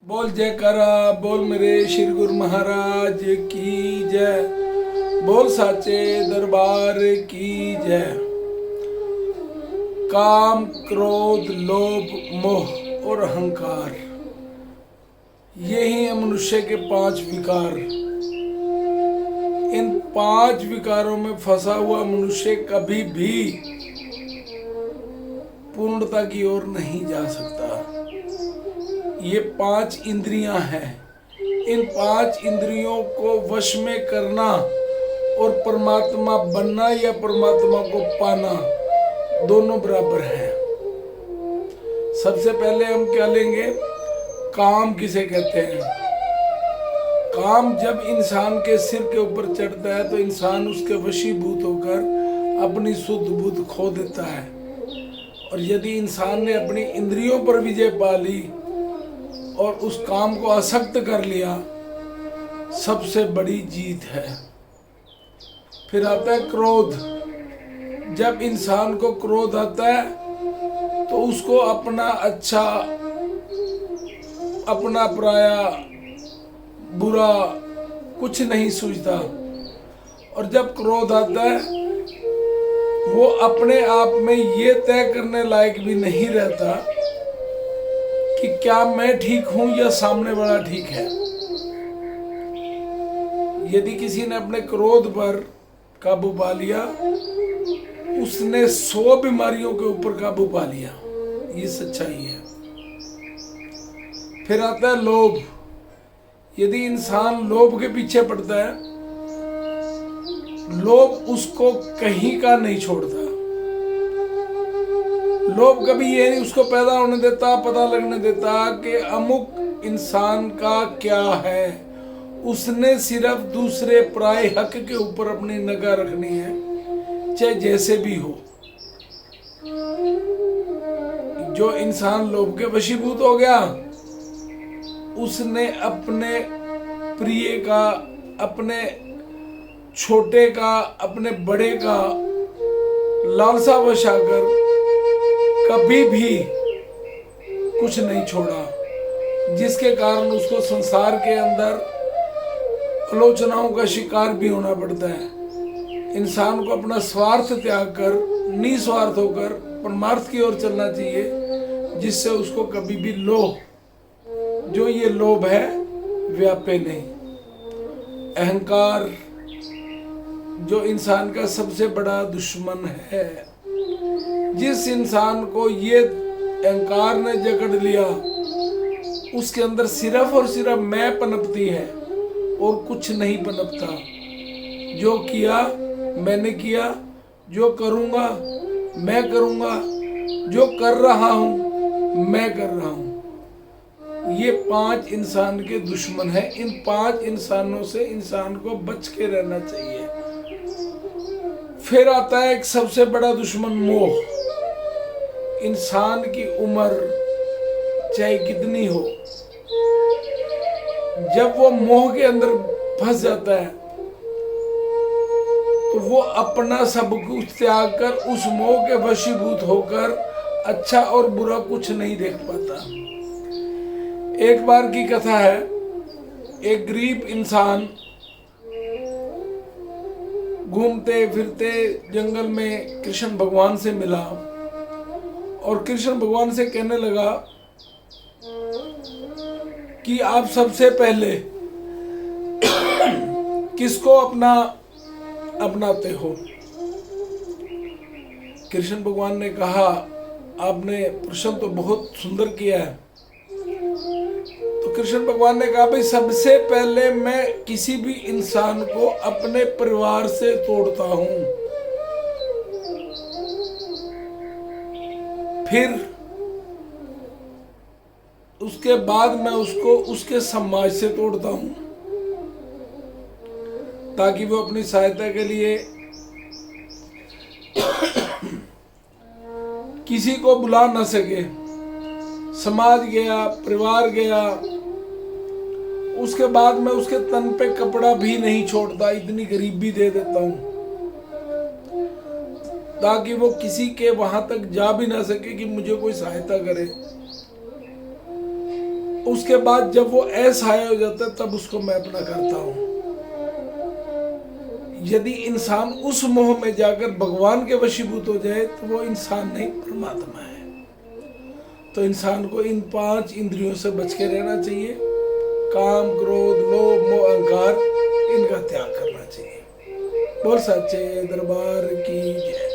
बोल जयकारा बोल मेरे श्री गुरु महाराज की जय। बोल साचे दरबार की जय। काम क्रोध लोभ मोह और अहंकार, यही है मनुष्य के 5 विकार। इन 5 विकारों में फंसा हुआ मनुष्य कभी भी पूर्णता की ओर नहीं जा सकता। ये 5 इंद्रियां हैं। इन 5 इंद्रियों को वश में करना और परमात्मा बनना या परमात्मा को पाना दोनों बराबर हैं। सबसे पहले हम क्या लेंगे? काम किसे कहते हैं? काम जब इंसान के सिर के ऊपर चढ़ता है तो इंसान उसके वशीभूत होकर अपनी शुद्ध बुद्ध खो देता है। और यदि इंसान ने अपनी इंद्रियों पर विजय पा ली और उस काम को आसक्त कर लिया, सबसे बड़ी जीत है। फिर आता है क्रोध। जब इंसान को क्रोध आता है तो उसको अपना अच्छा, अपना पराया, बुरा कुछ नहीं सूझता। और जब क्रोध आता है वो अपने आप में ये तय करने लायक भी नहीं रहता कि क्या मैं ठीक हूं या सामने वाला ठीक है। यदि किसी ने अपने क्रोध पर काबू पा लिया, उसने 100 बीमारियों के ऊपर काबू पा लिया। ये सच्चाई है। फिर आता है लोभ। यदि इंसान लोभ के पीछे पड़ता है, लोभ उसको कहीं का नहीं छोड़ता। लोभ कभी ये नहीं उसको पैदा होने देता, पता लगने देता कि अमुक इंसान का क्या है। उसने सिर्फ दूसरे पराये हक के ऊपर अपनी निगाह रखनी है, चाहे जैसे भी हो। जो इंसान लोभ के वशीभूत हो गया, उसने अपने प्रिय का, अपने छोटे का, अपने बड़े का लालसा वशाकर कभी भी कुछ नहीं छोड़ा, जिसके कारण उसको संसार के अंदर आलोचनाओं का शिकार भी होना पड़ता है। इंसान को अपना स्वार्थ त्याग कर निस्वार्थ होकर परमार्थ की ओर चलना चाहिए, जिससे उसको कभी भी लोभ, जो ये लोभ है, व्यापे नहीं। अहंकार जो इंसान का सबसे बड़ा दुश्मन है। जिस इंसान को ये अहंकार ने जकड़ लिया, उसके अंदर सिर्फ और सिर्फ मैं पनपती है और कुछ नहीं पनपता। जो किया मैंने किया, जो करूँगा मैं करूँगा, जो कर रहा हूँ मैं कर रहा हूँ। ये 5 इंसान के दुश्मन हैं। इन 5 इंसानों से इंसान को बच के रहना चाहिए। फिर आता है एक सबसे बड़ा दुश्मन मोह। इंसान की उम्र चाहे कितनी हो, जब वो मोह के अंदर फंस जाता है तो वो अपना सब कुछ त्याग कर उस मोह के वशीभूत होकर अच्छा और बुरा कुछ नहीं देख पाता। एक बार की कथा है। एक गरीब इंसान घूमते फिरते जंगल में कृष्ण भगवान से मिला और कृष्ण भगवान से कहने लगा कि आप सबसे पहले किसको अपना अपनाते हो? कृष्ण भगवान ने कहा, आपने प्रश्न तो बहुत सुंदर किया है। तो कृष्ण भगवान ने कहा, भाई सबसे पहले मैं किसी भी इंसान को अपने परिवार से तोड़ता हूं, फिर उसके बाद मैं उसको उसके समाज से तोड़ता हूं, ताकि वो अपनी सहायता के लिए किसी को बुला ना सके। समाज गया, परिवार गया, उसके बाद मैं उसके तन पे कपड़ा भी नहीं छोड़ता, इतनी गरीबी दे देता हूं ताकि वो किसी के वहां तक जा भी ना सके कि मुझे कोई सहायता करे। उसके बाद जब वो असहाय हो जाता है तब उसको मैं अपना करता हूं। यदि इंसान उस मोह में जाकर भगवान के वशीभूत हो जाए तो वो इंसान नहीं, परमात्मा है। तो इंसान को इन 5 इंद्रियों से बच के रहना चाहिए। काम, क्रोध, लोभ, मोह, अहंकार, इनका त्याग करना चाहिए। बोल सच्चे दरबार की जय।